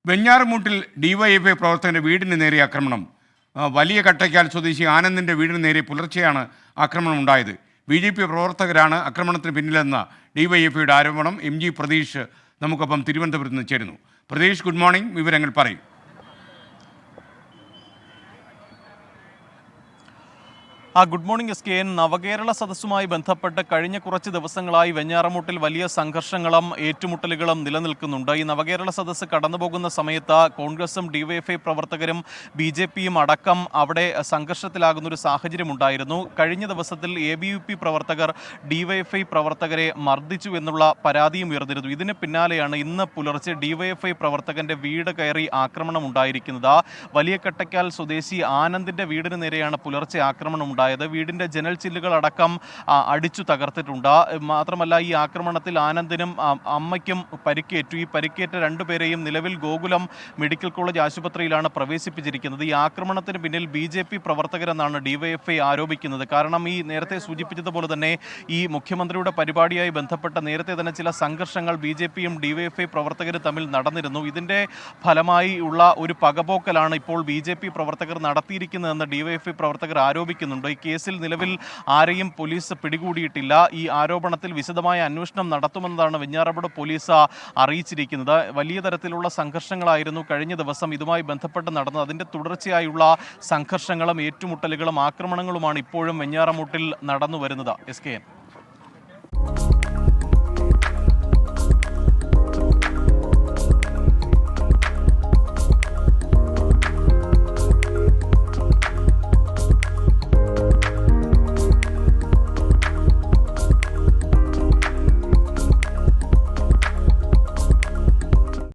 വെഞ്ഞാറമൂട്ടിൽ DYFI പ്രവർത്തകന്റെ വീടിന് നേരെ ആക്രമണം. വലിയ കട്ടയ്ക്കാൽ സ്വദേശി ആനന്ദിന്റെ വീടിന് നേരെ പുലർച്ചെയാണ് ആക്രമണം ഉണ്ടായത്. BJP പ്രവർത്തകരാണ് ആക്രമണത്തിന് പിന്നിലെന്ന ഡിവൈഎഫ്ഐയുടെ ആരോപണം. MG പ്രതീഷ് നമുക്കൊപ്പം തിരുവനന്തപുരത്ത് നിന്ന് ചേരുന്നു. പ്രതീഷ്, ഗുഡ് മോർണിംഗ്, വിവരങ്ങൾ പറയും. Good morning SKN. നവകേരള സദസ്സുമായി ബന്ധപ്പെട്ട് കഴിഞ്ഞ കുറച്ച് ദിവസങ്ങളായി വെഞ്ഞാറമൂട്ടിൽ വലിയ സംഘർഷങ്ങളും ഏറ്റുമുട്ടലുകളും നിലനിൽക്കുന്നുണ്ട്. ഈ നവകേരള സദസ്സ് കടന്നുപോകുന്ന സമയത്ത് കോൺഗ്രസും DYFI പ്രവർത്തകരും BJPയും അടക്കം അവിടെ സംഘർഷത്തിലാകുന്ന ഒരു സാഹചര്യം ഉണ്ടായിരുന്നു. കഴിഞ്ഞ ദിവസത്തിൽ ABUP പ്രവർത്തകർ DYFI പ്രവർത്തകരെ മർദ്ദിച്ചു എന്നുള്ള പരാതിയും ഉയർന്നിരുന്നു. ഇതിന് പിന്നാലെയാണ് ഇന്ന് പുലർച്ചെ DYFI പ്രവർത്തകന്റെ വീട് കയറി ആക്രമണം ഉണ്ടായിരിക്കുന്നത്. വലിയ കട്ടയ്ക്കാൽ സ്വദേശി ആനന്ദിന്റെ വീടിന് നേരെയാണ് പുലർച്ചെ ആക്രമണം ഉണ്ടായത്. വീടിന്റെ ജനൽ ചില്ലുകൾ അടക്കം അടിച്ചു തകർത്തിട്ടുണ്ട്. മാത്രമല്ല, ഈ ആക്രമണത്തിൽ ആനന്ദിനും അമ്മയ്ക്കും പരിക്കേറ്റു. ഈ പരിക്കേറ്റ രണ്ടുപേരെയും നിലവിൽ ഗോകുലം മെഡിക്കൽ കോളേജ് ആശുപത്രിയിലാണ് പ്രവേശിപ്പിച്ചിരിക്കുന്നത്. ഈ ആക്രമണത്തിന് പിന്നിൽ BJP പ്രവർത്തകരെന്നാണ് DYFI ആരോപിക്കുന്നത്. കാരണം ഈ നേരത്തെ സൂചിപ്പിച്ചതുപോലെ തന്നെ ഈ മുഖ്യമന്ത്രിയുടെ പരിപാടിയായി ബന്ധപ്പെട്ട നേരത്തെ തന്നെ ചില സംഘർഷങ്ങൾ BJPയും DYFI പ്രവർത്തകരും തമ്മിൽ നടന്നിരുന്നു. ഇതിന്റെ ഫലമായി ഉള്ള ഒരു പകപോക്കലാണ് ഇപ്പോൾ BJP പ്രവർത്തകർ നടത്തിയിരിക്കുന്നതെന്ന് DYFI പ്രവർത്തകർ ആരോപിക്കുന്നുണ്ട്. ഈ കേസിൽ നിലവിൽ ആരെയും പോലീസ് പിടികൂടിയിട്ടില്ല. ഈ ആരോപണത്തിൽ വിശദമായ അന്വേഷണം നടത്തുമെന്നതാണ് വെഞ്ഞാറമൂട് പോലീസ് അറിയിച്ചിരിക്കുന്നത്. വലിയ തരത്തിലുള്ള സംഘർഷങ്ങളായിരുന്നു കഴിഞ്ഞ ദിവസം ഇതുമായി ബന്ധപ്പെട്ട് നടന്നത്. അതിന്റെ തുടർച്ചയായുള്ള സംഘർഷങ്ങളും ഏറ്റുമുട്ടലുകളും ആക്രമണങ്ങളുമാണ് ഇപ്പോഴും വെഞ്ഞാറമൂട്ടിൽ നടന്നു വരുന്നത്. SKN.